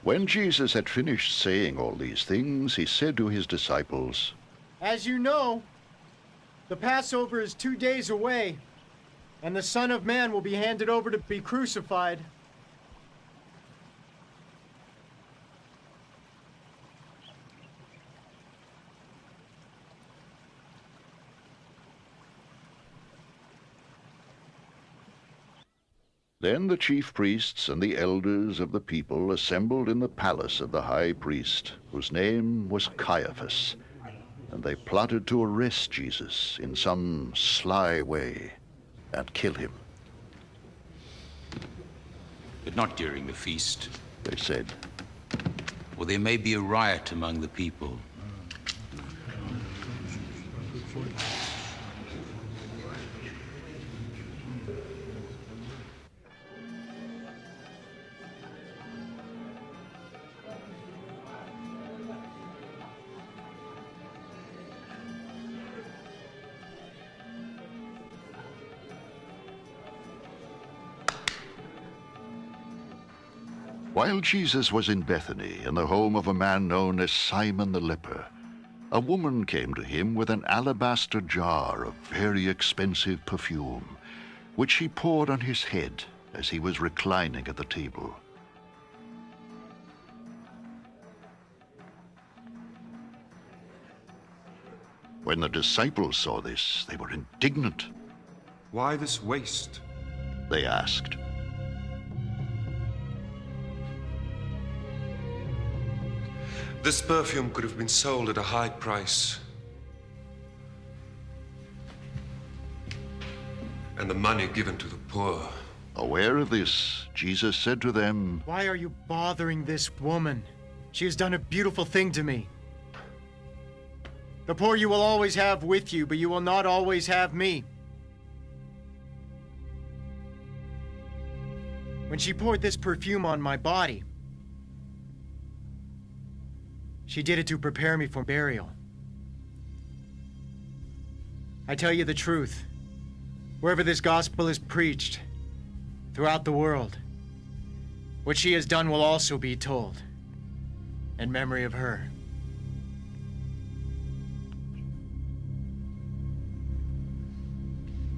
When Jesus had finished saying all these things, he said to his disciples, "As you know, the Passover is 2 days away, and the Son of Man will be handed over to be crucified." Then the chief priests and the elders of the people assembled in the palace of the high priest, whose name was Caiaphas, and they plotted to arrest Jesus in some sly way and kill him. But not during the feast, They said, or there may be a riot among the people. While Jesus was in Bethany, in the home of a man known as Simon the leper, a woman came to him with an alabaster jar of very expensive perfume, which she poured on his head as he was reclining at the table. When the disciples saw this, they were indignant. "Why this waste?" They asked. This perfume could have been sold at a high price, and the money given to the poor. Aware of this, Jesus said to them, "Why are you bothering this woman? She has done a beautiful thing to me. The poor you will always have with you, but you will not always have me." When she poured this perfume on my body, she did it to prepare me for burial. I tell you the truth, wherever this gospel is preached throughout the world, what she has done will also be told in memory of her.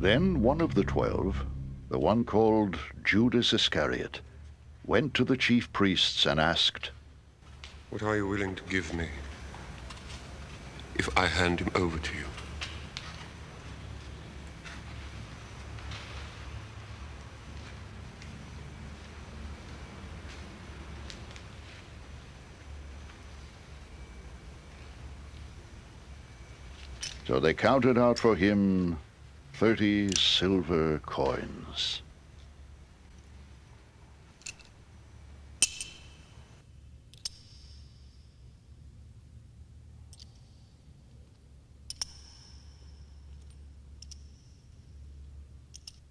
Then one of the 12, the one called Judas Iscariot, went to the chief priests and asked, What are you willing to give me if I hand him over to you? So they counted out for him 30 silver coins.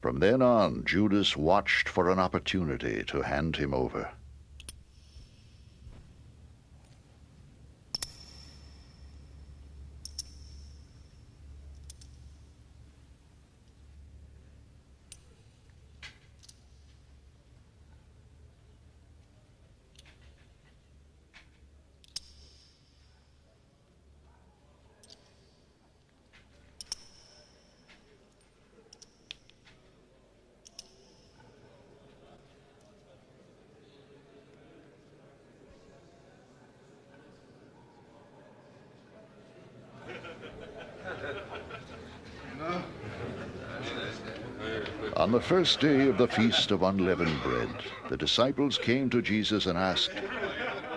From then on, Judas watched for an opportunity to hand him over. On the first day of the Feast of Unleavened Bread, the disciples came to Jesus and asked,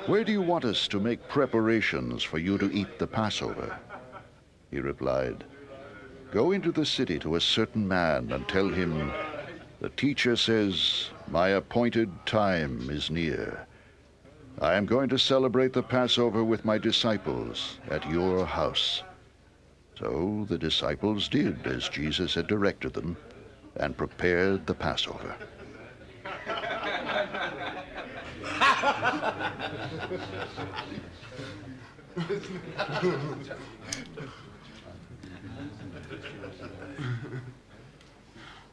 "Where do you want us to make preparations for you to eat the Passover?" He replied, "Go into the city to a certain man and tell him, 'The teacher says, my appointed time is near. I am going to celebrate the Passover with my disciples at your house.'" So the disciples did as Jesus had directed them, and prepared the Passover.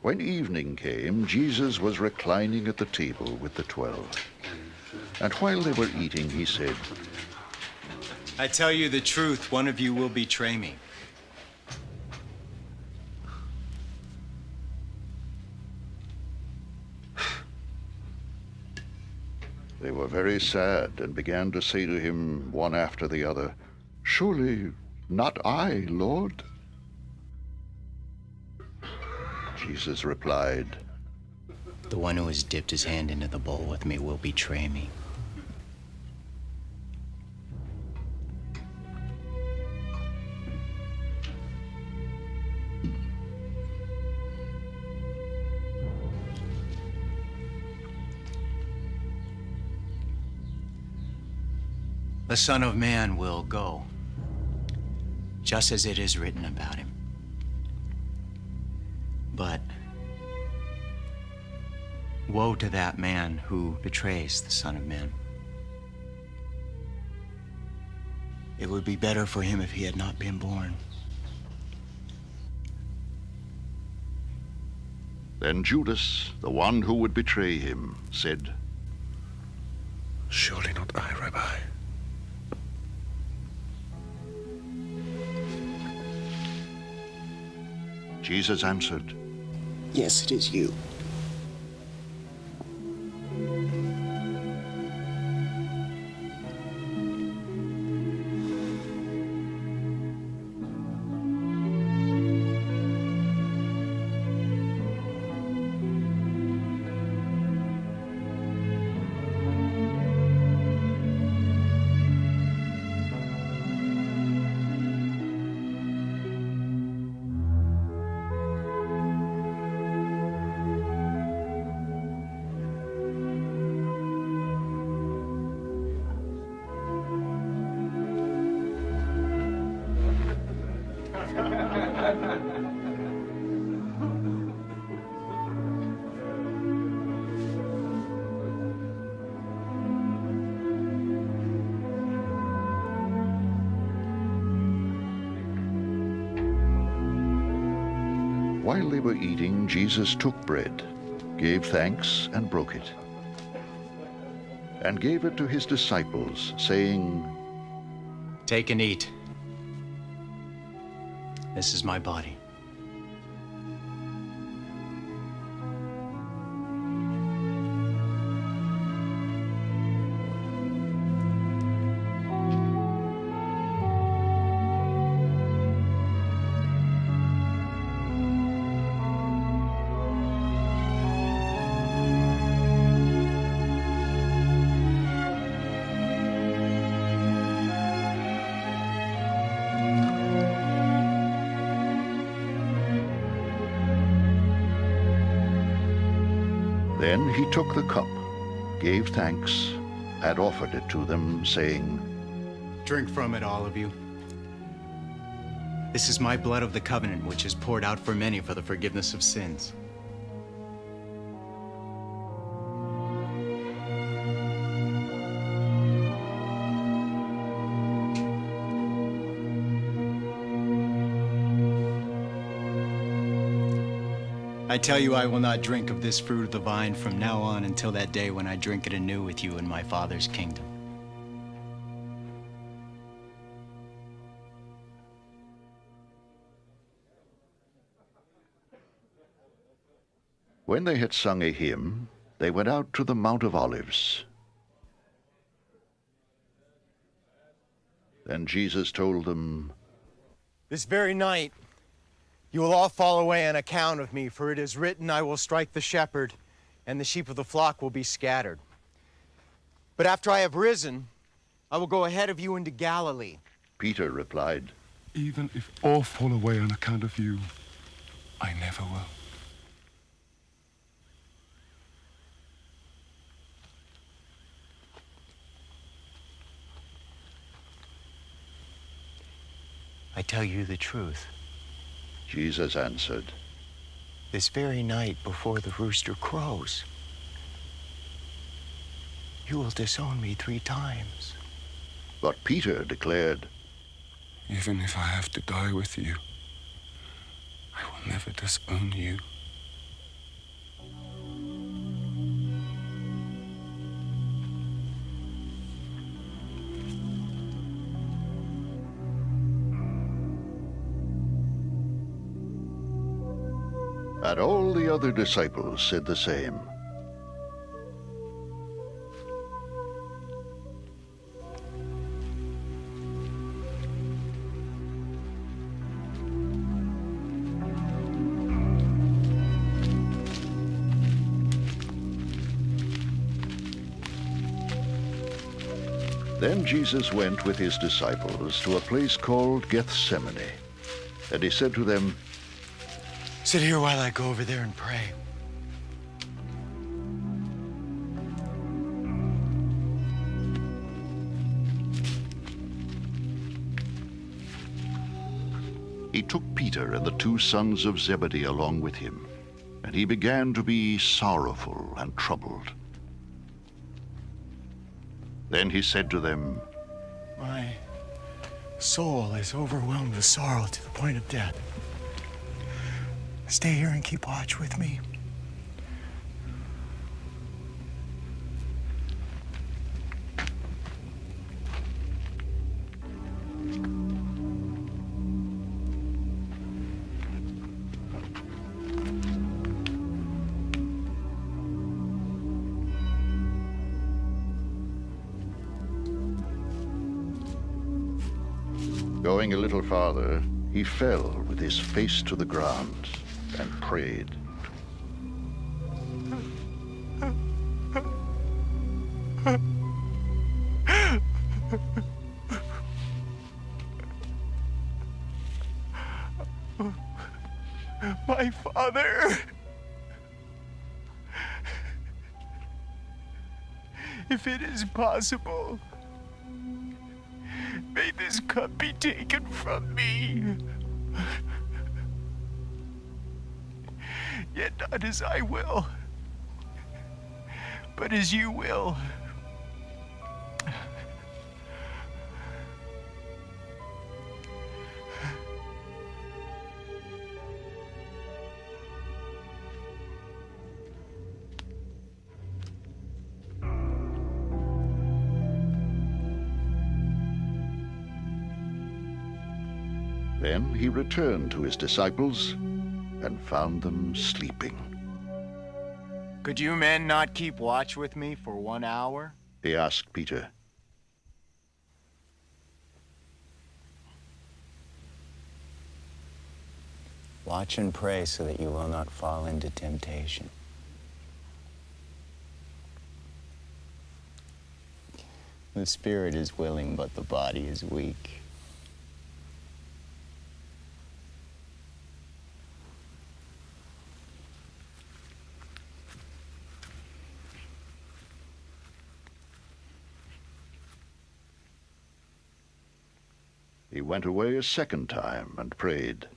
When evening came, Jesus was reclining at the table with the 12. And while they were eating, he said, I tell you the truth, one of you will betray me. They were very sad and began to say to him one after the other, Surely not I, Lord? Jesus replied, The one who has dipped his hand into the bowl with me will betray me. The Son of Man will go, just as it is written about him. But woe to that man who betrays the Son of Man. It would be better for him if he had not been born. Then Judas, the one who would betray him, said, Surely not I, Rabbi. Jesus answered, Yes, it is you. While they were eating, Jesus took bread, gave thanks, and broke it, and gave it to his disciples, saying, Take and eat. This is my body. Then he took the cup, gave thanks, and offered it to them, saying, Drink from it, all of you. This is my blood of the covenant, which is poured out for many for the forgiveness of sins. I tell you, I will not drink of this fruit of the vine from now on until that day when I drink it anew with you in my Father's kingdom. When they had sung a hymn, they went out to the Mount of Olives. Then Jesus told them, This very night, you will all fall away on account of me, for it is written, I will strike the shepherd, and the sheep of the flock will be scattered. But after I have risen, I will go ahead of you into Galilee. Peter replied, Even if all fall away on account of you, I never will. I tell you the truth. Jesus answered, This very night before the rooster crows, you will disown me 3 times. But Peter declared, Even if I have to die with you, I will never disown you. And all the other disciples said the same. Then Jesus went with his disciples to a place called Gethsemane. And he said to them, Sit here while I go over there and pray. He took Peter and the two sons of Zebedee along with him, and he began to be sorrowful and troubled. Then he said to them, My soul is overwhelmed with sorrow to the point of death. Stay here and keep watch with me. Going a little farther, he fell with his face to the ground and prayed. My Father, if it is possible, may this cup be taken from me. Yet not as I will, but as you will. Then he returned to his disciples and found them sleeping. Could you men not keep watch with me for 1 hour? He asked Peter. Watch and pray so that you will not fall into temptation. The spirit is willing, but the body is weak. He went away a second time and prayed.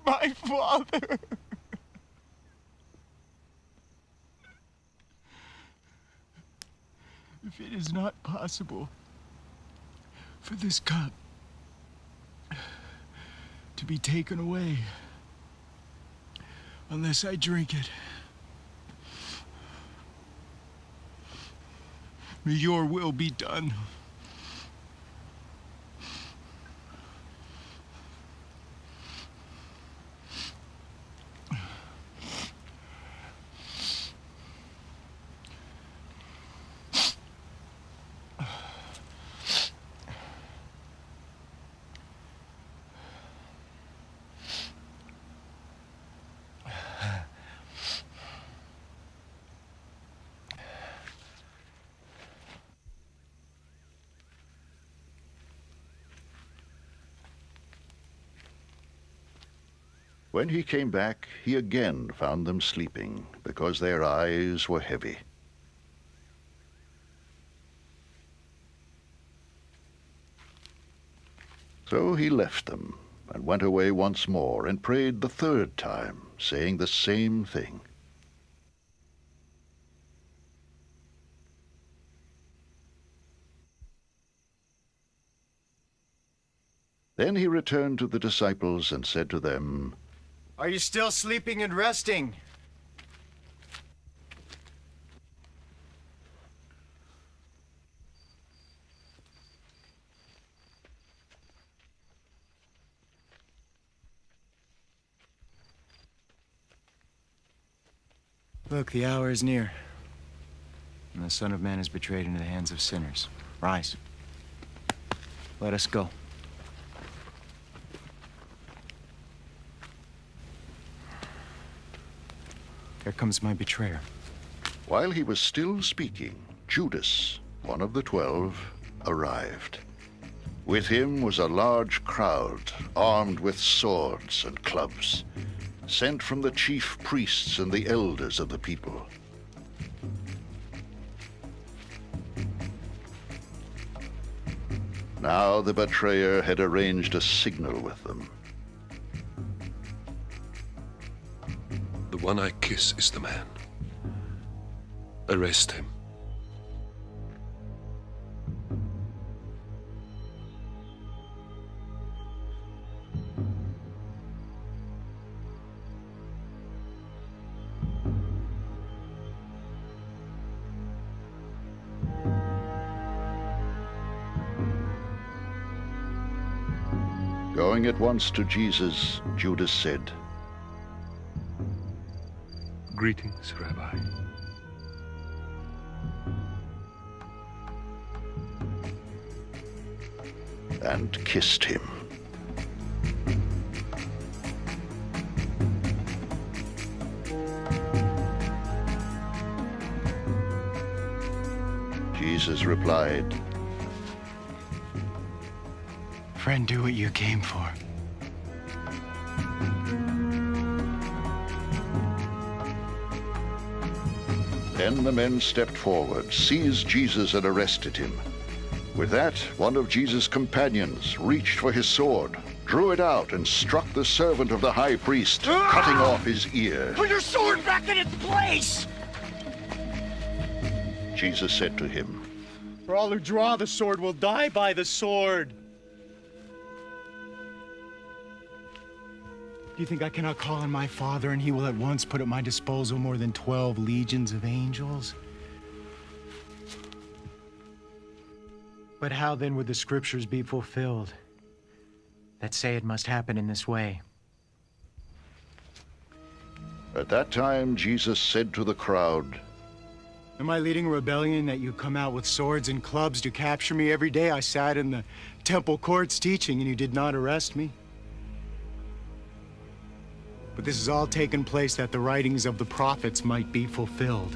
My Father! If it is not possible for this cup to be taken away unless I drink it, may your will be done. When he came back, he again found them sleeping, because their eyes were heavy. So he left them, and went away once more, and prayed the third time, saying the same thing. Then he returned to the disciples and said to them, Are you still sleeping and resting? Look, the hour is near, and the Son of Man is betrayed into the hands of sinners. Rise. Let us go. Here comes my betrayer. While he was still speaking, Judas, one of the 12, arrived. With him was a large crowd, armed with swords and clubs, sent from the chief priests and the elders of the people. Now the betrayer had arranged a signal with them. The one I kiss is the man. Arrest him. Going at once to Jesus, Judas said, Greetings, Rabbi. and kissed him. Jesus replied, Friend, do what you came for. Then the men stepped forward, seized Jesus, and arrested him. With that, one of Jesus' companions reached for his sword, drew it out, and struck the servant of the high priest, cutting off his ear. Put your sword back in its place! Jesus said to him, For all who draw the sword will die by the sword. Do you think I cannot call on my Father, and he will at once put at my disposal more than 12 legions of angels? But how then would the scriptures be fulfilled that say it must happen in this way? At that time, Jesus said to the crowd, Am I leading a rebellion that you come out with swords and clubs to capture me? Every day I sat in the temple courts teaching, and you did not arrest me. But this has all taken place that the writings of the prophets might be fulfilled.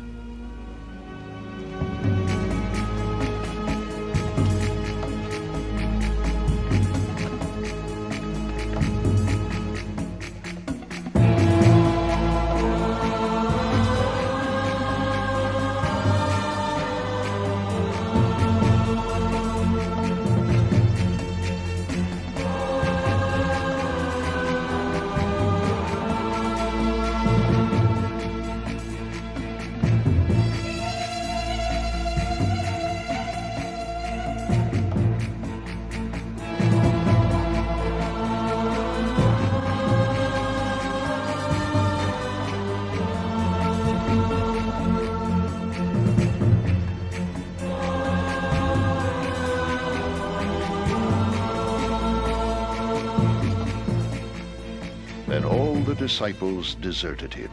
Then all the disciples deserted him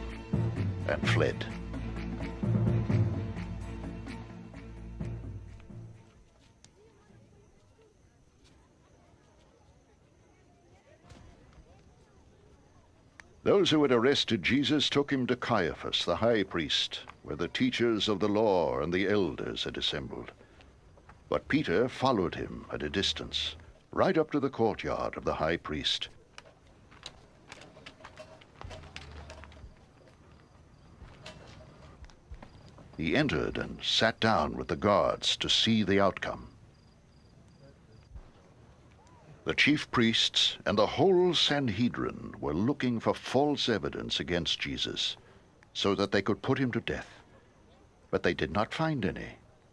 and fled. Those who had arrested Jesus took him to Caiaphas, the high priest, where the teachers of the law and the elders had assembled. But Peter followed him at a distance, right up to the courtyard of the high priest. He entered and sat down with the guards to see the outcome. The chief priests and the whole Sanhedrin were looking for false evidence against Jesus, so that they could put him to death. But they did not find any,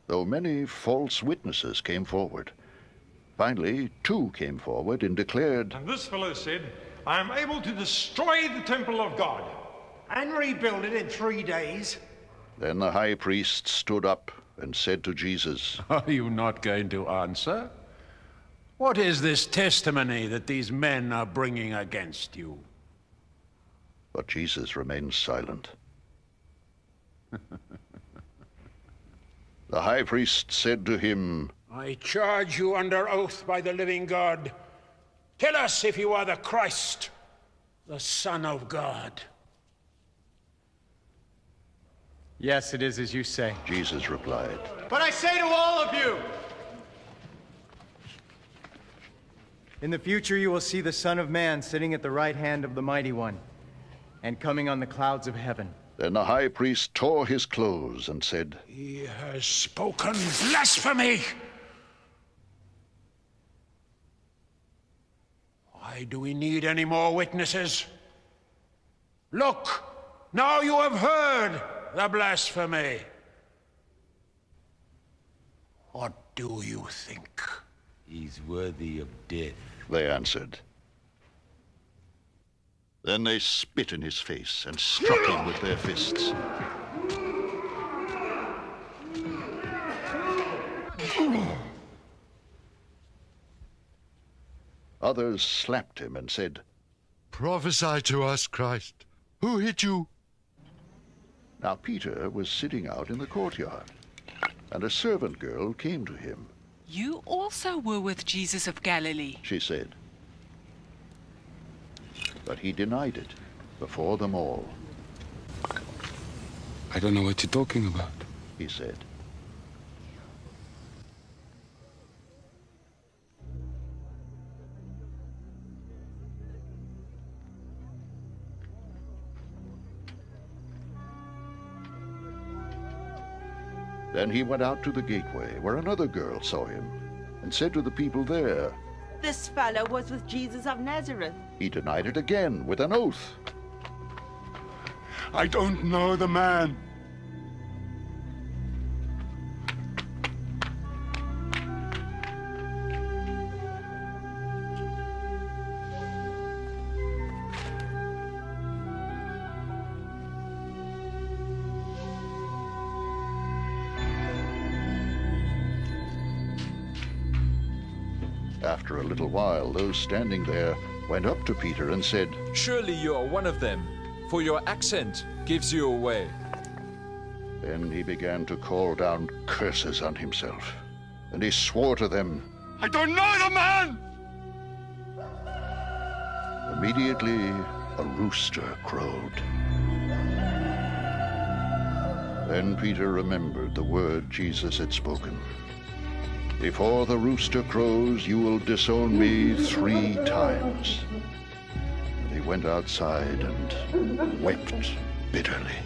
though many false witnesses came forward. Finally, two came forward and declared, And this fellow said, I am able to destroy the temple of God and rebuild it in 3 days. Then the high priest stood up and said to Jesus, Are you not going to answer? What is this testimony that these men are bringing against you? But Jesus remained silent. The high priest said to him, I charge you under oath by the living God. Tell us if you are the Christ, the Son of God. Yes, it is as you say. Jesus replied. But I say to all of you, in the future you will see the Son of Man sitting at the right hand of the Mighty One and coming on the clouds of heaven. Then the high priest tore his clothes and said, He has spoken blasphemy. Why do we need any more witnesses? Look, now you have heard the blasphemy. What do you think? He's worthy of death. They answered. Then they spit in his face and struck him with their fists. Others slapped him and said, Prophesy to us, Christ. Who hit you? Now Peter was sitting out in the courtyard, and a servant girl came to him. You also were with Jesus of Galilee, She said. But he denied it before them all. I don't know what you're talking about. He said. Then he went out to the gateway, where another girl saw him, and said to the people there, This fellow was with Jesus of Nazareth. He denied it again with an oath. I don't know the man. After a little while, those standing there went up to Peter and said, Surely you are one of them, for your accent gives you away. Then he began to call down curses on himself, and he swore to them, I don't know the man! Immediately a rooster crowed. Then Peter remembered the word Jesus had spoken. Before the rooster crows, you will disown me 3 times. And he went outside and wept bitterly.